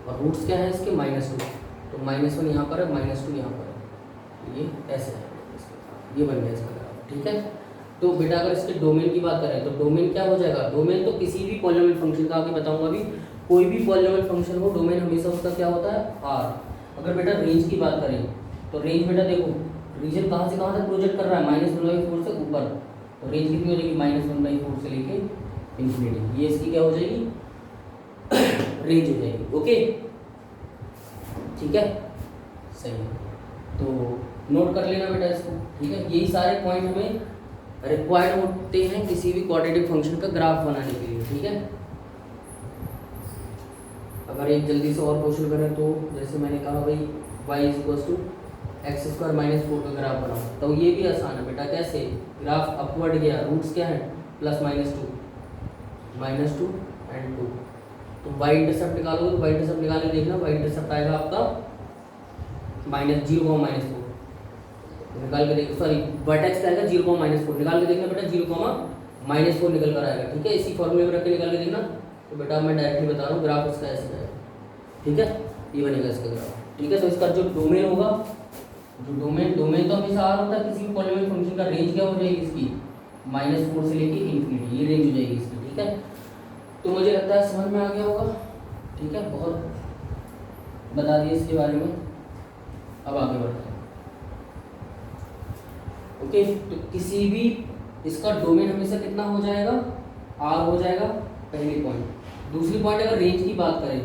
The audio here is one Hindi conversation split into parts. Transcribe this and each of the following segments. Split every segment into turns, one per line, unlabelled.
और रूट्स क्या है इसके -2, तो -1 यहाँ पर है, -2 यहाँ पर है, ये ऐसे है, ये बन गया इसका ग्राफ। ठीक है, तो बेटा अगर इसके डोमेन की बात करें तो डोमेन क्या हो जाएगा, डोमेन तो किसी भी पॉलिनोमियल फंक्शन का, आगे बताऊंगा अभी, कोई भी पॉलिनोमियल फंक्शन हो डोमेन हमेशा उसका क्या होता है आर। अगर बेटा रेंज की बात करें तो रेंज बेटा देखो रीजन कहाँ से कहाँ तक प्रोजेक्ट कर रहा है, -1/4 से ऊपर, तो रेंज कितनी हो जाएगी, -1/4 से लेके इन्फिनिटी, ये इसकी क्या हो जाएगी रेंज हो जाएगी। ओके ठीक है, सही है, तो नोट कर लेना बेटा इसको। ठीक है, यही सारे पॉइंट हमें रिक्वायर्ड होते हैं किसी भी क्वाड्रेटिक फंक्शन का ग्राफ बनाने के लिए। ठीक है, अगर एक जल्दी से और क्वेश्चन करें तो जैसे मैंने कहा भाई y = x² - 4 का ग्राफ बनाओ, तो ये भी आसान है बेटा। कैसे, ग्राफ अपवर्ड गया, रूट्स क्या है +-2 एंड 2, तो y इंटरसेप्ट निकालोगे तो y इंटरसेप्ट निकाल के देखना, y इंटरसेप्ट आएगा आपका -0, -4 निकाल के देखो, सॉरी वर्टेक्स क्या आएगा 0, -4 निकाल के देखना बेटा, 0, -4 निकल कर आएगा। ठीक है, इसी फॉर्मूले में रख के निकाल के देखना, तो बेटा मैं डायरेक्टली बता रहा हूँ ग्राफ इसका ऐसे जाएगा। ठीक है, ये बनेगा इसका ग्राफ। ठीक है, तो इसका जो डोमेन होगा, जो डोमेन तो हमेशा आर होता है किसी भी पॉलिनोमियल फंक्शन का, रेंज क्या हो जाएगी इसकी -4 से लेके इन्फिनिटी, ये रेंज हो जाएगी इसकी। ठीक है, तो मुझे लगता है समझ में आ गया होगा। ठीक है, बहुत बता दिए इसके बारे में, अब आगे बढ़ते हैं। ओके, तो किसी भी इसका डोमेन हमेशा कितना हो जाएगा, आर हो जाएगा, पहली पॉइंट। दूसरी पॉइंट, अगर रेंज की बात करें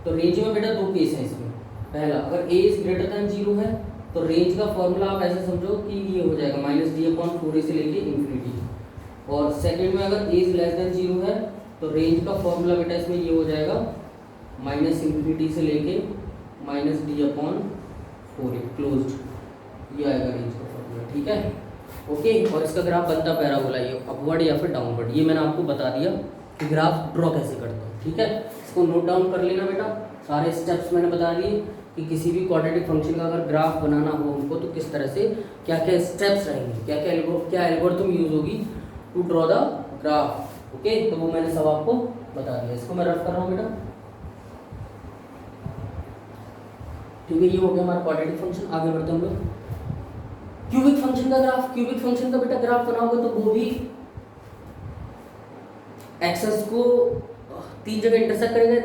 तो रेंज में बेटा दो केस हैं इसमें। पहला, अगर a > 0 है तो रेंज का फॉर्मूला आप ऐसे समझो कि ये हो जाएगा -d/4 से लेके इन्फिनिटी, और सेकंड में अगर a < 0 है तो रेंज का फॉर्मूला बेटा इसमें ये हो जाएगा -∞ से लेके -d/4 क्लोज्ड, ये आएगा रेंज का फॉर्मूला। ठीक है, ओके, और इसका ग्राफ बनता पैराबोला, ये अपवर्ड या फिर डाउनवर्ड, ये मैंने आपको बता दिया कि ग्राफ ड्रॉ कैसे करते हैं। ठीक है, इसको नोट डाउन कर लेना बेटा, सारे स्टेप्स मैंने बता दिए कि किसी भी क्वाड्रेटिक फंक्शन का अगर ग्राफ बनाना हो उनको तो किस तरह से क्या क्या स्टेप्स रहेंगे, क्या एल्गोरिथम यूज होगी to draw the graph. Okay, तो वो मैंने सब आपको बता दिया, इसको मैं रफ कर रहा हूँ बेटा। ठीक है, ये हो गया हमारा क्वाड्रेटिक फंक्शन। आगे बढ़ते हम लोग क्यूबिक फंक्शन का ग्राफ। क्यूबिक फंक्शन का बेटा ग्राफ बनाओगे तो वो भी एक्सेस को 3 जगह इंटरसेक्ट करेगा,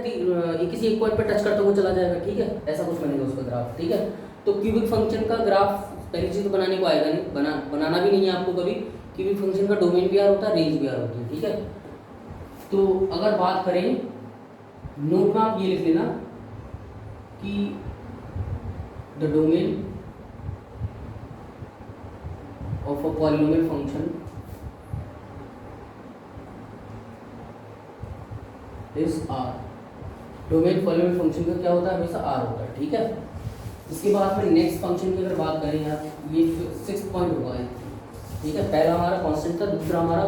किसी एक पॉइंट पर टच करते हुए चला जाएगा। ठीक है, ऐसा कुछ बनेगा उसका ग्राफ। ठीक है, तो क्यूबिक फंक्शन का ग्राफ पहली चीज तो बनाने को आएगा नहीं, बनाना भी नहीं है आपको कभी। क्यूबिक फंक्शन का डोमेन भी आर होता है, रेंज भी आर होती है। ठीक है, तो अगर बात करें नोट में आप ये लिख लेना कि the domain of a polynomial function is R. Domain polynomial function का क्या होता है, हमेशा आर होता है। ठीक है, इसके बाद में नेक्स्ट फंक्शन की अगर बात करें यार, ये 6th पॉइंट होगा। ठीक है, पहला हमारा कांस्टेंट था, दूसरा हमारा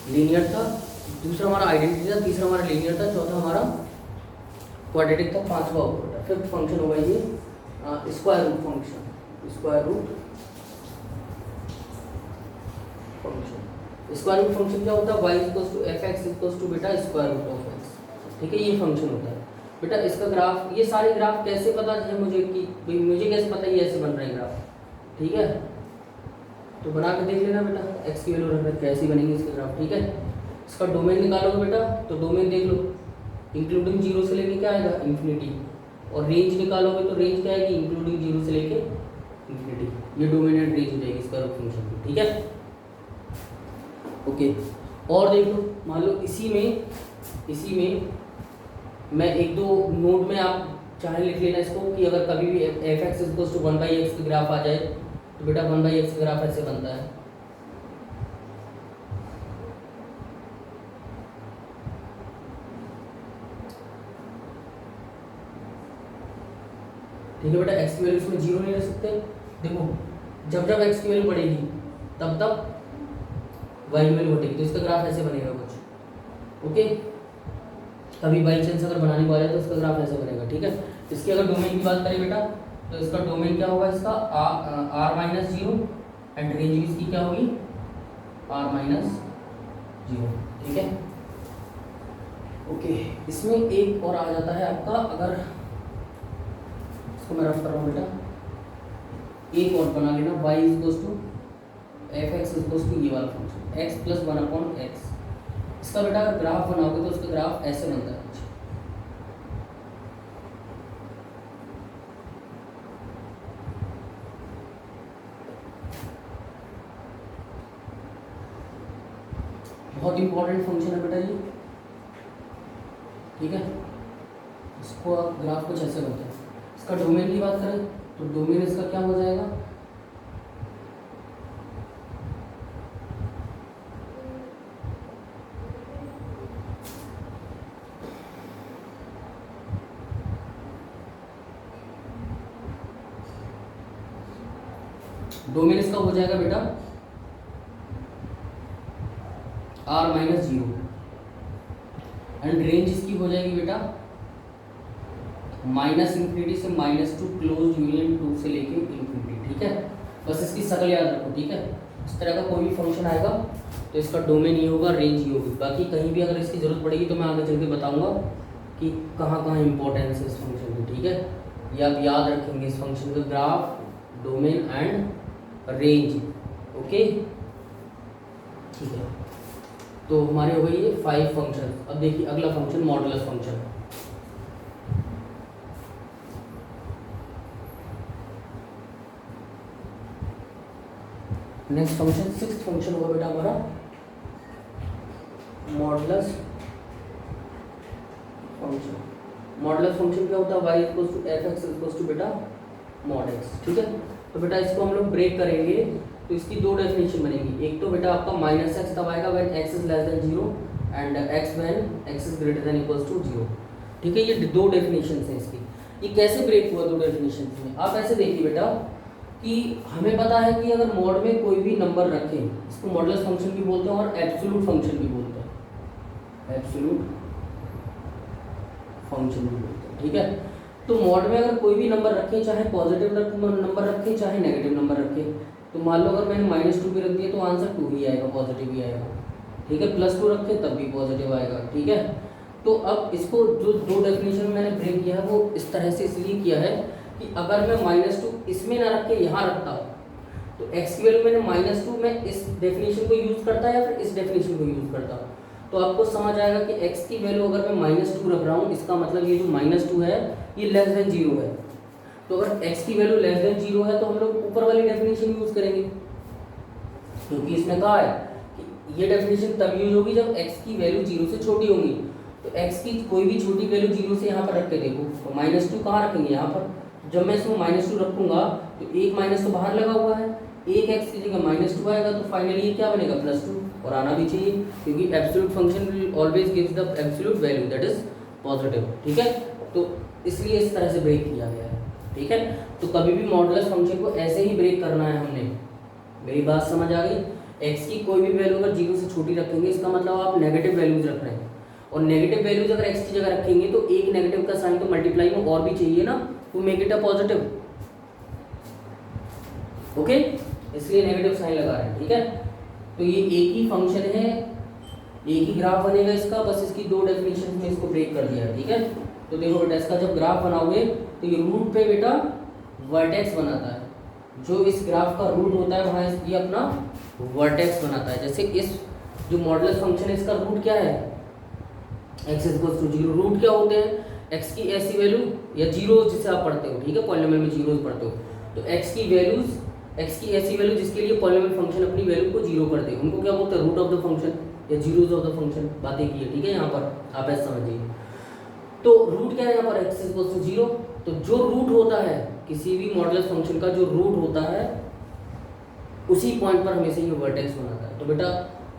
लीनियर था, दूसरा हमारा आइडेंटिटी था, तीसरा हमारा लीनियर था, चौथा हमारा क्वाड्रेटिक था, पांचवा ऑपरेटर। 5th फंक्शन होगा ये square root function. Square root function क्या होता है, y = fx = बेटा स्क्वायर रूट ऑफ x। ठीक है, ये फंक्शन होता है बेटा। इसका ग्राफ, ये सारे ग्राफ कैसे पता है मुझे कि भाई मुझे कैसे पता ये ऐसे बन रहे हैं ग्राफ। ठीक है, तो बना के देख लेना बेटा, x की वैल्यू रख रहे कैसे बनेंगे इसके ग्राफ। ठीक है, इसका डोमेन निकालोगे बेटा तो डोमेन देख लो, इंक्लूडिंग 0 से लेके क्या आएगा इन्फिनिटी, और रेंज निकालोगे तो रेंज क्या आएगी इंक्लूडिंग 0 से लेके इन्फिनिटी। ये डोमेन एंड रेंज हो जाएगी स्क्वायर रूट फंक्शन की। ठीक है, ओके, और देख लो, मान लो इसी में मैं एक दो नोट में आप चाहे लिख लेना इसको कि अगर कभी भी fx = 1/x का ग्राफ आ जाए तो बेटा 1/x का ग्राफ ऐसे बनता है। ठीक है बेटा, x की वैल्यू इसमें 0 नहीं रख सकते। देखो जब x की वैल्यू बढ़ेगी तब y की वैल्यू घटेगी, तो इसका ग्राफ ऐसे बनेगा कुछ। ओके, कभी बाई चांस अगर बनाने को आ जाए तो इसका ग्राफ ऐसे बनेगा। ठीक है, इसकी अगर डोमेन की बात करें बेटा तो इसका डोमेन क्या होगा, इसका r-0 एंड रेंज भी इसकी क्या होगी r-0। ठीक है, ओके, इसमें एक और आ जाता है आपका, अगर इसको मैं रफ कर रहा हूँ बेटा, एक और बना लेना, y equals to F X equals to ये वाला फंक्शन x प्लस 1/x। इसका बेटा अगर ग्राफ बनाओगे तो उसका ग्राफ ऐसे बनता है कुछ। बहुत इंपॉर्टेंट फंक्शन है बेटा ये, ठीक है। इसको ग्राफ कुछ ऐसे बनता है। इसका डोमेन की बात करें तो डोमेन इसका क्या हो जाएगा, डोमेन इसका हो जाएगा बेटा r-0 एंड रेंज इसकी हो जाएगी बेटा -∞ से -2 क्लोज यूनियन 2 से लेके इंफिनिटी, ठीक है। बस इसकी शक्ल याद रखो, ठीक है। इस तरह का कोई भी फंक्शन आएगा तो इसका डोमेन ये होगा, रेंज ये होगी। बाकी कहीं भी अगर इसकी ज़रूरत पड़ेगी तो मैं आगे चल के बताऊँगा कि कहाँ कहाँ इंपॉर्टेंस है इस फंक्शन की, ठीक है। ये आप याद रखेंगे इस फंक्शन का, graph, domain and range, okay, ठीक है। तो हमारे हो गई ये 5 फंक्शन। अब देखिए अगला function modulus function. Next function 6th function होगा बेटा हमारा मॉडुलस फंक्शन। मॉडुलस फंक्शन क्या होता है, y equals to F X equals to बेटा मॉड एक्स, ठीक है। तो बेटा इसको हम लोग ब्रेक करेंगे तो इसकी दो डेफिनेशन बनेगी। एक तो बेटा आपका -x तब आएगा when x is less than 0 and x when x is greater than equals to 0, ठीक है। ये दो डेफिनेशन है इसकी। ये कैसे ब्रेक हुआ दो डेफिनेशन में, आप ऐसे देखिए बेटा कि हमें पता है कि अगर मॉड में कोई भी नंबर रखें, इसको मॉडुलस फंक्शन भी बोलते हैं और एब्सोल्यूट फंक्शन भी बोलते हैं, एब्सोल्यूट फंक्शन भी बोलते हैं, ठीक है। तो मॉड में अगर कोई भी नंबर रखें, चाहे पॉजिटिव नंबर रखें चाहे नेगेटिव नंबर रखें, तो मान लो अगर मैंने -2 भी रख दिया तो आंसर 2 ही आएगा, पॉजिटिव ही आएगा, ठीक है। +2 रखे तब भी पॉजिटिव आएगा, ठीक है। तो अब इसको जो दो डेफिनेशन में मैंने ब्रेक किया है वो इस तरह से इसलिए किया है कि अगर मैं -2 इसमें ना रख के यहाँ रखता तो x की वैल्यू मैंने -2 में इस डेफिनेशन को यूज़ करता या फिर इस डेफिनेशन को यूज़ करता, तो आपको समझ आएगा कि x की वैल्यू अगर मैं -2 रख रहा हूँ, इसका मतलब ये जो -2 है ये लेस देन 0 है। तो अगर x की वैल्यू लेस देन 0 है तो हम लोग ऊपर वाली डेफिनेशन यूज़ करेंगे, क्योंकि इसने कहा है कि ये डेफिनेशन तब यूज होगी जब x की वैल्यू 0 से छोटी होगी। तो x की कोई भी छोटी वैल्यू 0 से यहाँ पर रख के देखो, तो -2 कहाँ रखेंगे, यहाँ पर। जब मैं इसमें -2 रखूंगा तो एक माइनस तो बाहर लगा हुआ है, एक x की जगह -2 आएगा, तो फाइनली ये क्या बनेगा, +2, और आना भी चाहिए क्योंकि absolute function will always gives the absolute value that is positive, ठीक है। तो इसलिए इस तरह से ब्रेक किया गया है, ठीक है। तो कभी भी मॉडुलस फंक्शन को ऐसे ही ब्रेक करना है हमने, मेरी बात समझ आ गई। x की कोई भी वैल्यू अगर 0 से छोटी रखेंगे, इसका मतलब आप नेगेटिव वैल्यूज रख रहे हैं, और नेगेटिव वैल्यूज अगर x की जगह रखेंगे तो एक नेगेटिव का साइन तो मल्टीप्लाई में और भी चाहिए ना, to make it a positive, okay, इसलिए नेगेटिव साइन लगा रहे हैं, ठीक है। तो ये एक ही फंक्शन है, एक ही ग्राफ बनेगा इसका, बस इसकी दो डेफिनेशन में इसको ब्रेक कर दिया है, ठीक है। तो देखो बेटा इसका जब ग्राफ बनाओगे तो ये रूट पे बेटा वर्टेक्स बनाता है, जो इस ग्राफ का रूट होता है वहाँ ये अपना वर्टेक्स बनाता है। जैसे इस जो मॉडुलस फंक्शन है इसका रूट क्या है, x इक्वल्स टू 0। रूट क्या होते हैं, x की ऐसी वैल्यू या जीरोस जिसे आप पढ़ते हो, ठीक है, पॉलिनोमियल में जीरोस पढ़ते हो, तो x की वैल्यूज, x की ऐसी वैल्यू जिसके लिए पॉलिनोमियल फंक्शन अपनी वैल्यू को 0 कर दे, उनको क्या बोलते हैं, रूट ऑफ द फंक्शन या जीरोस ऑफ द फंक्शन, बातें की है, ठीक है। यहाँ पर आप ऐसा समझिए, तो रूट क्या है यहाँ पर, x इक्वल्स टू 0। तो जो रूट होता है किसी भी मॉडुलस फंक्शन का, जो रूट होता है उसी पॉइंट पर हमेशा ये वर्टेक्स बनाता है। तो बेटा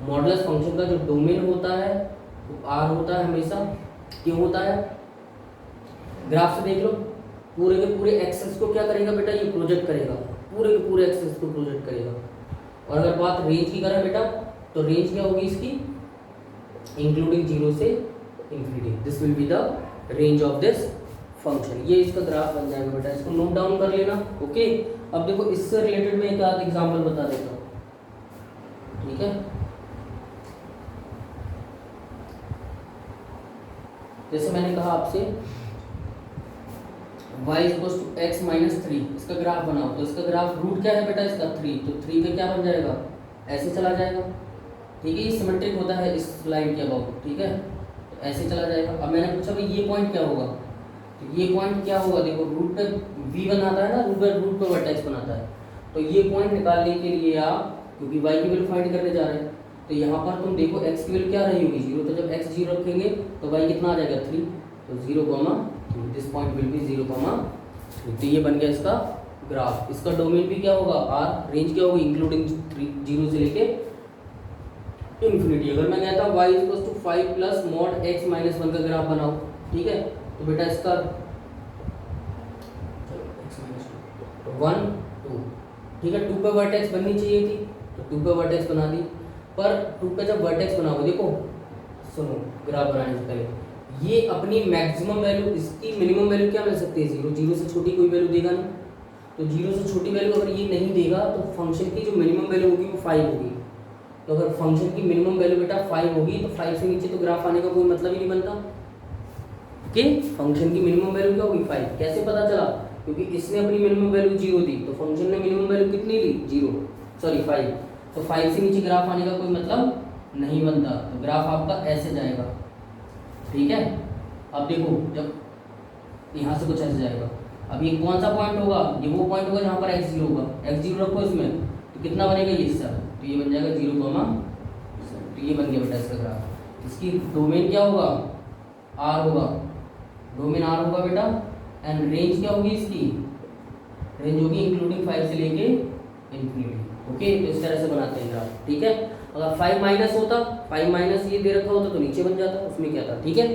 मॉडुलस फंक्शन का जो डोमेन होता है वो R होता है हमेशा, क्यों होता है, ग्राफ से देख लो, पूरे के पूरे एक्सेस को क्या करेगा बेटा, ये प्रोजेक्ट करेगा, पूरे के पूरे एक्सेस को प्रोजेक्ट करेगा। और अगर बात रेंज की करें बेटा, तो रेंज क्या होगी इसकी, इंक्लूडिंग 0 से infinity, this will be the range of this function. ये इसका ग्राफ बन जाएगा बेटा, इसको नोट डाउन कर लेना, ओके। अब देखो इससे रिलेटेड मैं एक आध एग्जाम्पल बता देता हूँ, ठीक है। जैसे मैंने कहा आपसे y equals to x minus 3, इसका ग्राफ बनाओ, तो इसका ग्राफ रूट क्या है बेटा इसका 3, तो 3 पे क्या बन जाएगा, ऐसे चला जाएगा, ठीक है। ये सिमेट्रिक होता है इस लाइन के अबाउट, ठीक है, तो ऐसे चला जाएगा। अब मैंने पूछा भाई ये पॉइंट क्या होगा, तो ये पॉइंट क्या होगा, देखो रूट पे v बनाता है ना, रूट पे वर्टेक्स बनाता है, तो ये पॉइंट निकालने के लिए आप, क्योंकि y की वैल्यू फाइंड करने जा रहे हैं, तो यहाँ पर तुम देखो x की वैल्यू क्या रही होगी 0, तो जब x 0 रखेंगे तो y कितना आ जाएगा 3, तो 0, दिस पॉइंट विल बी 0, 3, तो ये बन गया इसका ग्राफ। इसका डोमेन भी क्या होगा r, रेंज क्या होगी इंक्लूडिंग 0 से लेके इन्फिनिटी। अगर मैं कहता हूँ y equals to 5 plus mod x minus 1 का ग्राफ बनाओ, ठीक है, तो बेटा इसका 1 2, ठीक है, 2 पे वर्टेक्स बननी चाहिए थी, तो 2 पे वर्टेक्स बना दी, पर 2 पे जब वर्टेक्स बनाओगे, देखो सुनो ग्राफ बनाने से पहले ये अपनी मैक्सिमम वैल्यू, इसकी मिनिमम वैल्यू क्या मिल सकती है 0, 0 से छोटी कोई वैल्यू देगा नहीं, तो 0 से छोटी वैल्यू अगर ये नहीं देगा तो फंक्शन की जो मिनिमम वैल्यू होगी वो 5 होगी। तो अगर फंक्शन की मिनिमम वैल्यू बेटा 5 होगी तो 5 से नीचे तो ग्राफ आने का कोई मतलब ही नहीं बनता, कि फंक्शन की मिनिमम वैल्यू क्या होगी 5। कैसे पता चला, क्योंकि इसने अपनी मिनिमम वैल्यू 0 दी, तो फंक्शन ने मिनिमम वैल्यू कितनी ली 5, तो 5 से नीचे ग्राफ आने का कोई मतलब नहीं बनता, तो ग्राफ आपका ऐसे जाएगा, ठीक है। अब देखो जब यहाँ से कुछ ऐसे जाएगा, अब ये कौन सा पॉइंट होगा, ये वो पॉइंट होगा जहाँ पर x0 होगा, x0 रखो इसमें, तो कितना बनेगा ये 7, तो ये बन जाएगा 0, तो ये बन गया बेटा इसका ग्राफ। इसकी डोमेन क्या होगा r होगा, डोमेन r होगा बेटा, एंड रेंज क्या होगी इसकी, रेंज होगी इंक्लूडिंग 5 से लेके इन्फिनिटी, ओके। तो इस तरह से बनाते हैं ग्राफ, ठीक है। अगर 5 माइनस होता, 5 माइनस ये दे रखा होता तो नीचे बन जाता, उसमें क्या था, ठीक है।